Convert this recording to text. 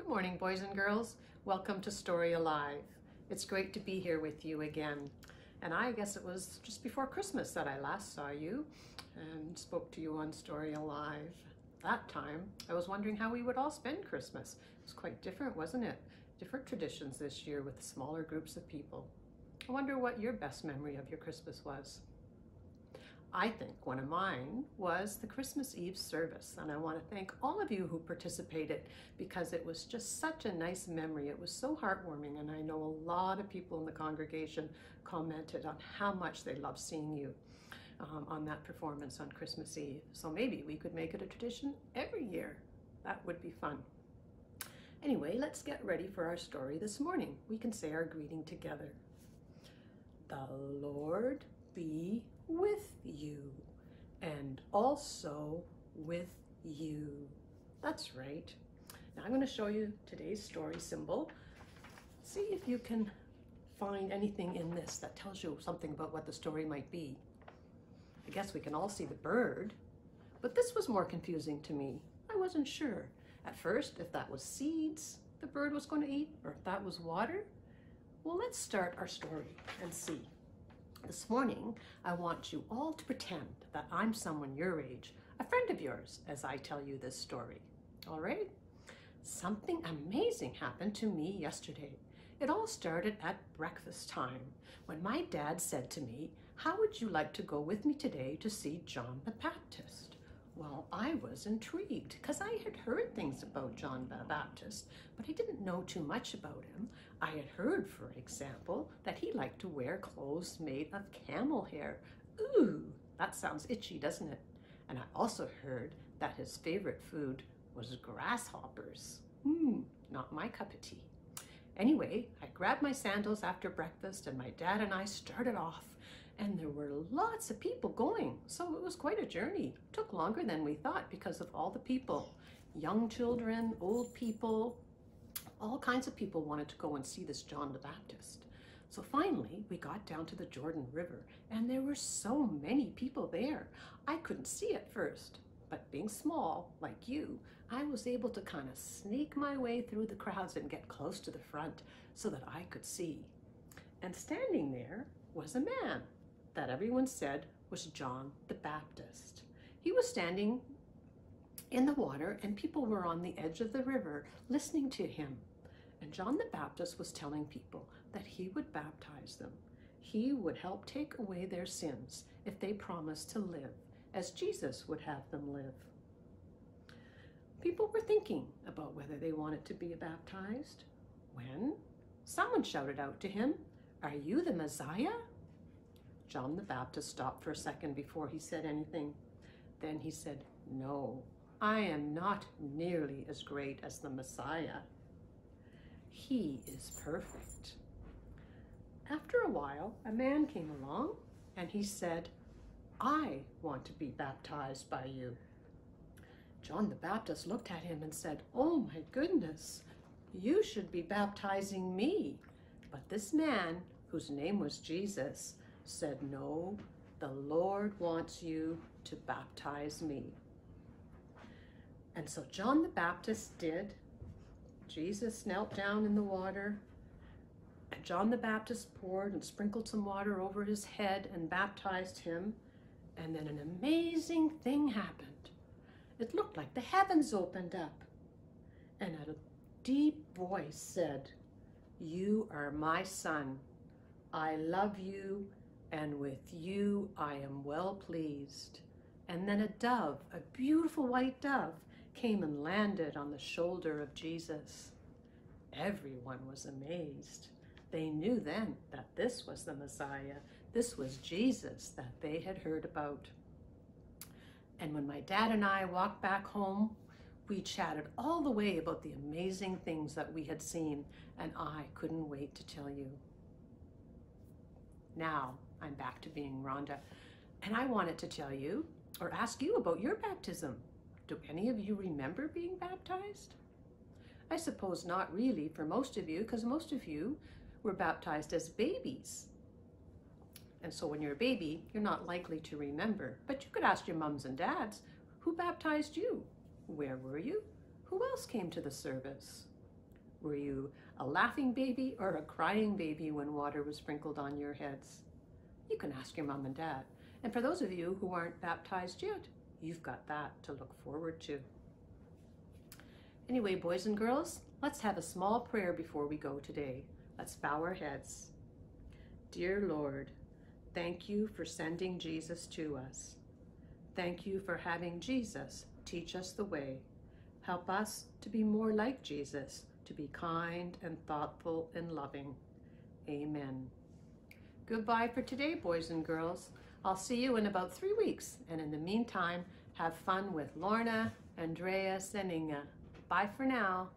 Good morning, boys and girls. Welcome to Story Alive. It's great to be here with you again. And I guess it was just before Christmas that I last saw you and spoke to you on Story Alive. That time, I was wondering how we would all spend Christmas. It was quite different, wasn't it? Different traditions this year with smaller groups of people. I wonder what your best memory of your Christmas was. I think one of mine was the Christmas Eve service, and I want to thank all of you who participated because it was just such a nice memory. It was so heartwarming, and I know a lot of people in the congregation commented on how much they loved seeing you on that performance on Christmas Eve. So maybe we could make it a tradition every year. That would be fun. Anyway, let's get ready for our story this morning. We can say our greeting together. The Lord be with you, and also with you. That's right. Now I'm going to show you today's story symbol. See if you can find anything in this that tells you something about what the story might be. I guess we can all see the bird, but this was more confusing to me. I wasn't sure at first if that was seeds the bird was going to eat or if that was water. Well, let's start our story and see. This morning, I want you all to pretend that I'm someone your age, a friend of yours, as I tell you this story. All right? Something amazing happened to me yesterday. It all started at breakfast time when my dad said to me, "How would you like to go with me today to see John the Baptist?" Well, I was intrigued because I had heard things about John the Baptist, but I didn't know too much about him. I had heard, for example, that he liked to wear clothes made of camel hair. Ooh, that sounds itchy, doesn't it? And I also heard that his favorite food was grasshoppers. Not my cup of tea. Anyway, I grabbed my sandals after breakfast and my dad and I started off. And there were lots of people going, so it was quite a journey. It took longer than we thought because of all the people. Young children, old people, all kinds of people wanted to go and see this John the Baptist. So finally, we got down to the Jordan River, and there were so many people there. I couldn't see at first, but being small, like you, I was able to kind of sneak my way through the crowds and get close to the front so that I could see. And standing there was a man that everyone said was John the Baptist. He was standing in the water and people were on the edge of the river listening to him. And John the Baptist was telling people that he would baptize them. He would help take away their sins if they promised to live as Jesus would have them live. People were thinking about whether they wanted to be baptized when someone shouted out to him, "Are you the Messiah?" John the Baptist stopped for a second before he said anything. Then he said, "No, I am not nearly as great as the Messiah. He is perfect." After a while, a man came along and he said, "I want to be baptized by you." John the Baptist looked at him and said, "Oh my goodness, you should be baptizing me." But this man, whose name was Jesus, said, "No, the Lord wants you to baptize me." And so John the Baptist did. Jesus knelt down in the water, and John the Baptist poured and sprinkled some water over his head and baptized him. And then an amazing thing happened. It looked like the heavens opened up, and a deep voice said, "You are my son. I love you, and with you I am well pleased." And then a dove, a beautiful white dove, came and landed on the shoulder of Jesus. Everyone was amazed. They knew then that this was the Messiah. This was Jesus that they had heard about. And when my dad and I walked back home, we chatted all the way about the amazing things that we had seen, and I couldn't wait to tell you. Now I'm back to being Rhonda, and I wanted to tell you or ask you about your baptism. Do any of you remember being baptized? I suppose not really for most of you, because most of you were baptized as babies. And so when you're a baby, you're not likely to remember, but you could ask your mums and dads, who baptized you? Where were you? Who else came to the service? Were you a laughing baby or a crying baby when water was sprinkled on your heads? You can ask your mom and dad. And for those of you who aren't baptized yet, you've got that to look forward to. Anyway, boys and girls, let's have a small prayer before we go today. Let's bow our heads. Dear Lord, thank you for sending Jesus to us. Thank you for having Jesus teach us the way. Help us to be more like Jesus, to be kind and thoughtful and loving. Amen. Goodbye for today, boys and girls. I'll see you in about 3 weeks. And in the meantime, have fun with Lorna, Andreas, and Inga. Bye for now.